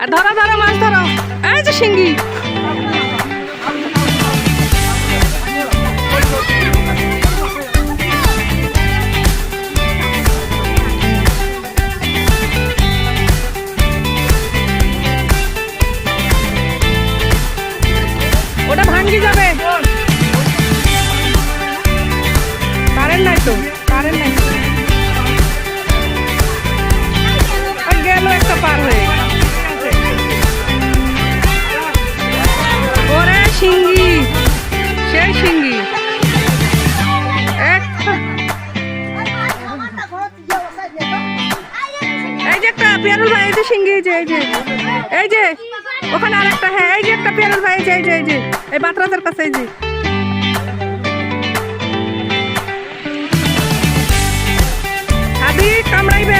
আর ধরো ধরো মাছ ধরো, এই যে শিঙ্গি। ওটা ভাঙ্গি যাবে, কারেন্ট নাই তো, কারেন্ট নাই তো। আর গেল একটা পার হয়ে। ওরে শিঙ্গি, সেই শিঙ্গি। এই যে একটা পিয়ারুল ভাই, এই যে শিঙ্গি, এই যে এই যে ওখানে আর একটা, হ্যাঁ এই যে একটা পিয়ারুল ভাই, এই যে এই বাতরাজের কাছে, এই যে আদি কামড়াইবে।